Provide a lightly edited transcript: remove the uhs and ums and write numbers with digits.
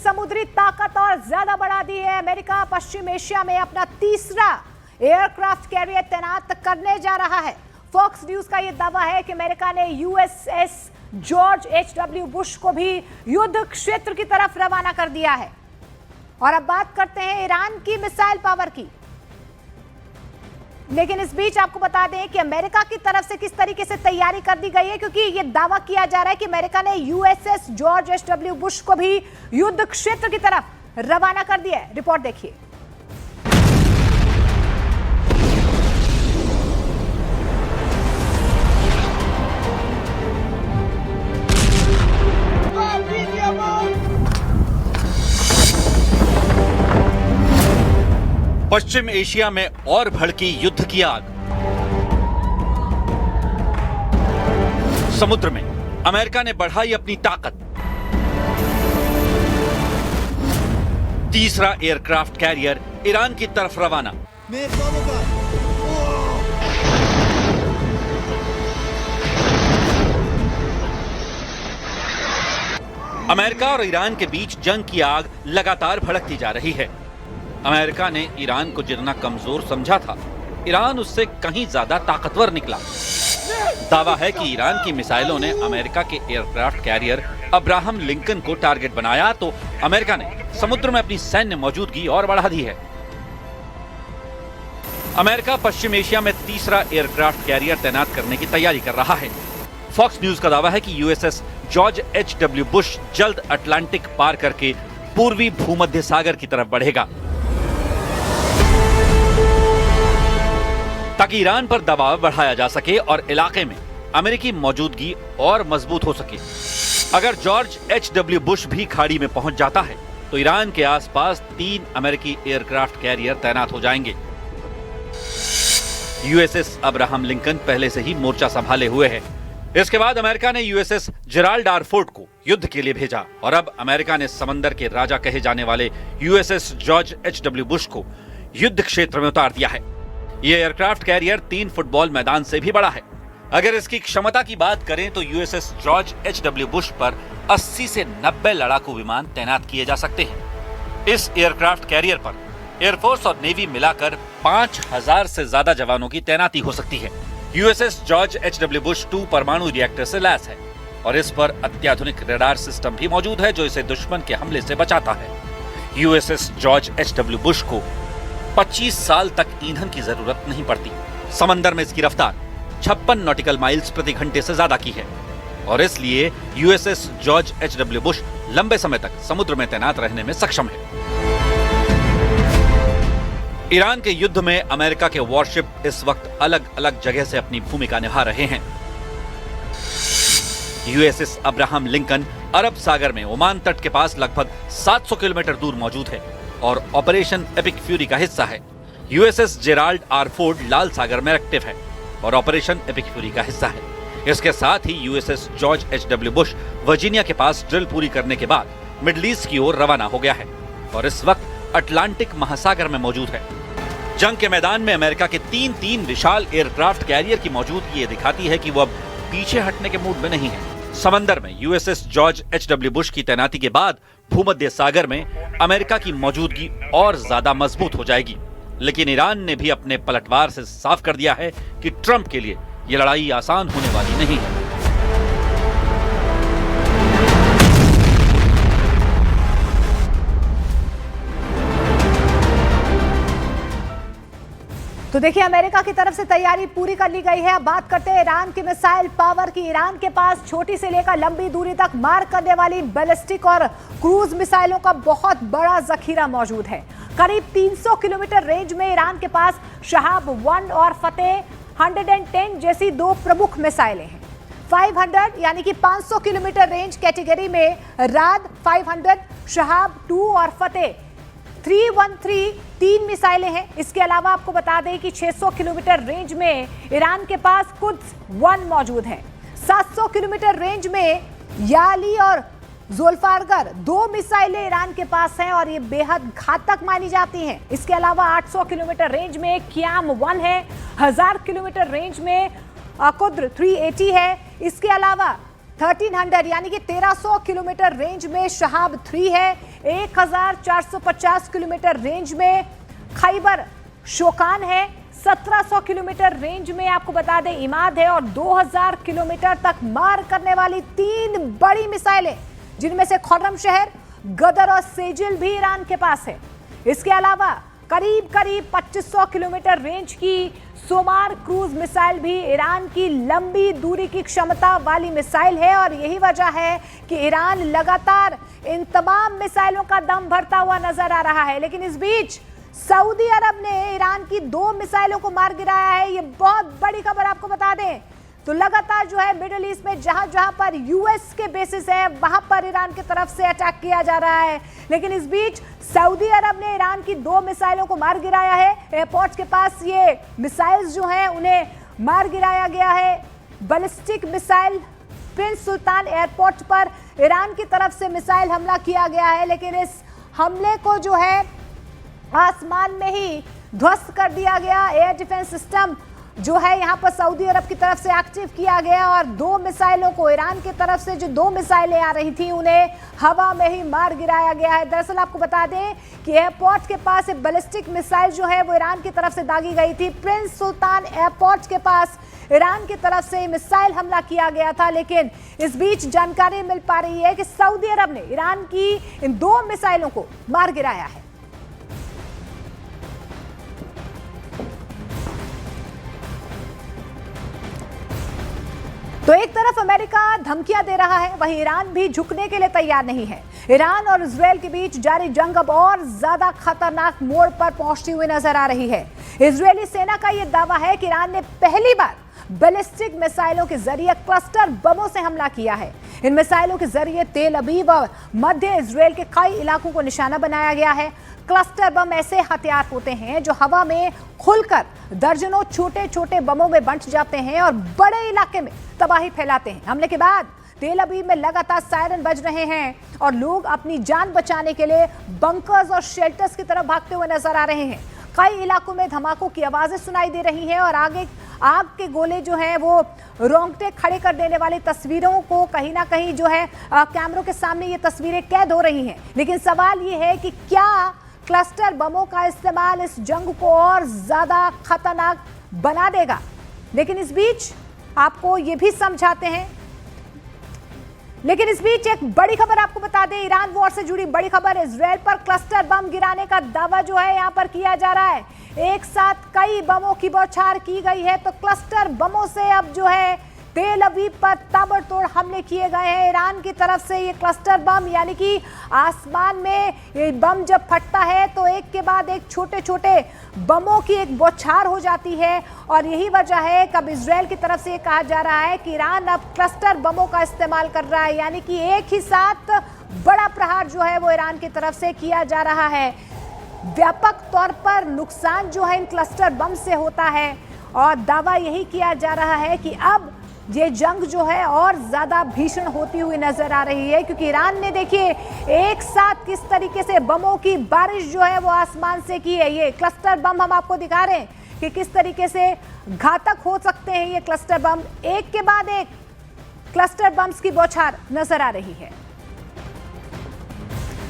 समुद्री ताकत और ज्यादा बढ़ा दी है। अमेरिका पश्चिम एशिया में अपना तीसरा एयरक्राफ्ट कैरियर तैनात करने जा रहा है। फॉक्स न्यूज का यह दावा है कि अमेरिका ने यूएसएस जॉर्ज एच.डब्ल्यू. बुश को भी युद्ध क्षेत्र की तरफ रवाना कर दिया है। और अब बात करते हैं ईरान की मिसाइल पावर की। लेकिन इस बीच आपको बता दें कि अमेरिका की तरफ से किस तरीके से तैयारी कर दी गई है, क्योंकि यह दावा किया जा रहा है कि अमेरिका ने यूएसएस जॉर्ज एच.डब्ल्यू. बुश को भी युद्ध क्षेत्र की तरफ रवाना कर दिया है। रिपोर्ट देखिए। पश्चिम एशिया में और भड़की युद्ध की आग। समुद्र में अमेरिका ने बढ़ाई अपनी ताकत। तीसरा एयरक्राफ्ट कैरियर ईरान की तरफ रवाना। अमेरिका और ईरान के बीच जंग की आग लगातार भड़कती जा रही है। अमेरिका ने ईरान को जितना कमजोर समझा था, ईरान उससे कहीं ज्यादा ताकतवर निकला। दावा है कि ईरान की मिसाइलों ने अमेरिका के एयरक्राफ्ट कैरियर अब्राहम लिंकन को टारगेट बनाया, तो अमेरिका ने समुद्र में अपनी सैन्य मौजूदगी और बढ़ा दी है। अमेरिका पश्चिम एशिया में तीसरा एयरक्राफ्ट कैरियर तैनात करने की तैयारी कर रहा है। फॉक्स न्यूज का दावा है कि यूएसएस जॉर्ज एच.डब्ल्यू. बुश जल्द अटलांटिक पार करके पूर्वी भूमध्य सागर की तरफ बढ़ेगा, ताकि ईरान पर दबाव बढ़ाया जा सके और इलाके में अमेरिकी मौजूदगी और मजबूत हो सके। अगर जॉर्ज एच.डब्ल्यू. बुश भी खाड़ी में पहुंच जाता है तो ईरान के आसपास 3 अमेरिकी एयरक्राफ्ट कैरियर तैनात हो जाएंगे। यूएसएस अब्राहम लिंकन पहले से ही मोर्चा संभाले हुए है। इसके बाद अमेरिका ने यूएसएस जेराल्ड आर फोर्ड को युद्ध के लिए भेजा और अब अमेरिका ने समंदर के राजा कहे जाने वाले यूएसएस जॉर्ज एच.डब्ल्यू. बुश को युद्ध क्षेत्र में उतार दिया है। यह एयरक्राफ्ट कैरियर 3 फुटबॉल मैदान से भी बड़ा है। अगर इसकी क्षमता की बात करें तो यूएसएस जॉर्ज एच.डब्ल्यू. बुश पर 80 से 90 लड़ाकू विमान तैनात किए जा सकते हैं। इस एयरक्राफ्ट कैरियर पर एयरफोर्स और नेवी मिलाकर 5000 से ज्यादा जवानों की तैनाती हो सकती है। USS George एच.डब्ल्यू. बुश 2 परमाणु रिएक्टर से लैस है और इस पर अत्याधुनिक रडार सिस्टम भी मौजूद है जो इसे दुश्मन के हमले से बचाता है। USS George एच.डब्ल्यू. बुश को 25 साल तक ईंधन की जरूरत नहीं पड़ती। समंदर में इसकी रफ्तार 56 नॉटिकल माइल्स प्रति घंटे से ज्यादा की है और इसलिए यूएसएस जॉर्ज एच.डब्ल्यू. बुश लंबे समय तक समुद्र में तैनात रहने में सक्षम है। ईरान के युद्ध में अमेरिका के वॉरशिप इस वक्त अलग अलग जगह से अपनी भूमिका निभा रहे हैं। यूएसएस अब्राहम लिंकन अरब सागर में ओमान तट के पास लगभग 700 किलोमीटर दूर मौजूद है और ऑपरेशन एपिक फ्यूरी का हिस्सा है। यूएसएस जेराल्ड आर फोर्ड लाल सागर में एक्टिव है और ऑपरेशन एपिक फ्यूरी का हिस्सा है। इसके साथ ही यूएसएस जॉर्ज एच.डब्ल्यू. बुश वर्जीनिया के पास ड्रिल पूरी करने के बाद मिडिल ईस्ट की ओर रवाना हो गया है और इस वक्त अटलांटिक महासागर में मौजूद है। जंग के मैदान में अमेरिका के 3 विशाल एयरक्राफ्ट कैरियर की मौजूदगी ये दिखाती है कि वो अब पीछे हटने के मूड में नहीं है। समंदर में यूएसएस जॉर्ज एच.डब्ल्यू. बुश की तैनाती के बाद भूमध्य सागर में अमेरिका की मौजूदगी और ज्यादा मजबूत हो जाएगी। लेकिन ईरान ने भी अपने पलटवार से साफ कर दिया है कि ट्रंप के लिए यह लड़ाई आसान होने वाली नहीं है। तो देखिए, अमेरिका की तरफ से तैयारी पूरी कर ली गई है। अब बात करते हैं ईरान की मिसाइल पावर की। ईरान के पास छोटी से लेकर लंबी दूरी तक मार करने वाली बैलिस्टिक और क्रूज मिसाइलों का बहुत बड़ा जखीरा मौजूद है। करीब 300 किलोमीटर रेंज में ईरान के पास शहाब 1 और फतेह 110 जैसी 2 प्रमुख मिसाइलें हैं। 500 यानी कि 500 किलोमीटर रेंज कैटेगरी में राद 500, शहाब 2 और फतेह 313 3 मिसाइलें हैं। इसके अलावा आपको बता दें कि 600 किलोमीटर रेंज में ईरान के पास कुद्स 1 मौजूद है। 700 किलोमीटर रेंज में याली और ज़ुल्फ़ारगर 2 मिसाइलें ईरान के पास हैं और ये बेहद घातक मानी जाती हैं। इसके अलावा 800 किलोमीटर रेंज में क्याम 1 है। 1000 किलोमीटर रेंज में कुद्र 380 है। इसके अलावा 1300 यानी कि 1300 किलोमीटर रेंज में शहाब 3 है, 1450 किलोमीटर रेंज में खैबर शोकान है, 1700 किलोमीटर रेंज में आपको बता दें इमाद है और 2000 किलोमीटर तक मार करने वाली 3 बड़ी मिसाइलें, जिनमें से खुर्रम शहर, गदर और सेजिल भी ईरान के पास है। इसके अलावा करीब 2500 किलोमीटर रेंज की सोमार क्रूज मिसाइल भी ईरान की लंबी दूरी की क्षमता वाली मिसाइल है और यही वजह है कि ईरान लगातार इन तमाम मिसाइलों का दम भरता हुआ नजर आ रहा है। लेकिन इस बीच सऊदी अरब ने ईरान की 2 मिसाइलों को मार गिराया है। ये बहुत बड़ी खबर आपको बता दें तो लगातार जो है मिडिल ईस्ट में जहां जहां पर यूएस के बेसिस है वहां पर ईरान की तरफ से अटैक किया जा रहा है। लेकिन इस बीच सऊदी अरब ने ईरान की 2 मिसाइलों को मार गिराया है। एयरपोर्ट के पास ये मिसाइल्स जो हैं उन्हें मार गिराया गया है। बैलिस्टिक मिसाइल प्रिंस सुल्तान एयरपोर्ट पर ईरान की तरफ से मिसाइल हमला किया गया है, लेकिन इस हमले को जो है आसमान में ही ध्वस्त कर दिया गया। एयर डिफेंस सिस्टम जो है यहां पर सऊदी अरब की तरफ से एक्टिव किया गया और 2 मिसाइलों को ईरान की तरफ से जो 2 मिसाइलें आ रही थी उन्हें हवा में ही मार गिराया गया है। दरअसल आपको बता दें कि एयरपोर्ट के पास एक बैलिस्टिक मिसाइल जो है वो ईरान की तरफ से दागी गई थी। प्रिंस सुल्तान एयरपोर्ट के पास ईरान की तरफ से मिसाइल हमला किया गया था, लेकिन इस बीच जानकारी मिल पा रही है कि सऊदी अरब ने ईरान की इन 2 मिसाइलों को मार गिराया है। तो एक तरफ अमेरिका धमकियां दे रहा है, वहीं ईरान भी झुकने के लिए तैयार नहीं है। ईरान और इजरायल के बीच जारी जंग अब और ज्यादा खतरनाक मोड़ पर पहुंचती हुई नजर आ रही है। इजरायली सेना का यह दावा है कि ईरान ने पहली बार बैलिस्टिक मिसाइलों के जरिए क्लस्टर बमों से हमला किया है। इन मिसाइलों के जरिए तेल अवीव और मध्य इजरायल के कई इलाकों को निशाना बनाया गया है। क्लस्टर बम ऐसे हथियार होते हैं जो हवा में खुलकर दर्जनों छोटे छोटे बमों में बंट जाते हैं और बड़े इलाके में तबाही फैलाते हैं। हमले के बाद तेल अवीव में लगातार सायरन बज रहे हैं और लोग अपनी जान बचाने के लिए बंकर्स और शेल्टर्स की तरफ भागते हुए नजर आ रहे हैं। कई इलाकों में धमाकों की आवाजें सुनाई दे रही हैं और आग के गोले जो हैं वो रोंगटे खड़े कर देने वाली तस्वीरों को कहीं ना कहीं जो है कैमरों के सामने ये तस्वीरें कैद हो रही हैं। लेकिन सवाल ये है कि क्या क्लस्टर बमों का इस्तेमाल इस जंग को और ज्यादा खतरनाक बना देगा? लेकिन इस बीच आपको ये भी समझाते हैं, लेकिन इस बीच एक बड़ी खबर आपको बता दें, ईरान वॉर से जुड़ी बड़ी खबर। इजरायल पर क्लस्टर बम गिराने का दावा जो है यहां पर किया जा रहा है। एक साथ कई बमों की बौछार की गई है, तो क्लस्टर बमों से अब जो है तेल अवीव पर ताबड़तोड़ हमले किए गए हैं ईरान की तरफ से। ये क्लस्टर बम यानी कि आसमान में ये बम जब फटता है तो एक के बाद एक छोटे छोटे बमों की एक बौछार हो जाती है और यही वजह है कि अब इजरायल की तरफ से ये कहा जा रहा है कि ईरान अब क्लस्टर बमों का इस्तेमाल कर रहा है, यानी कि एक ही साथ बड़ा प्रहार जो है वो ईरान की तरफ से किया जा रहा है। व्यापक तौर पर नुकसान जो है इन क्लस्टर बम से होता है और दावा यही किया जा रहा है कि अब ये जंग जो है और ज्यादा भीषण होती हुई नजर आ रही है, क्योंकि ईरान ने देखिए एक साथ किस तरीके से बमों की बारिश जो है वो आसमान से की है। ये क्लस्टर बम हम आपको दिखा रहे हैं कि किस तरीके से घातक हो सकते हैं ये क्लस्टर बम। एक के बाद एक क्लस्टर बम्स की बौछार नजर आ रही है।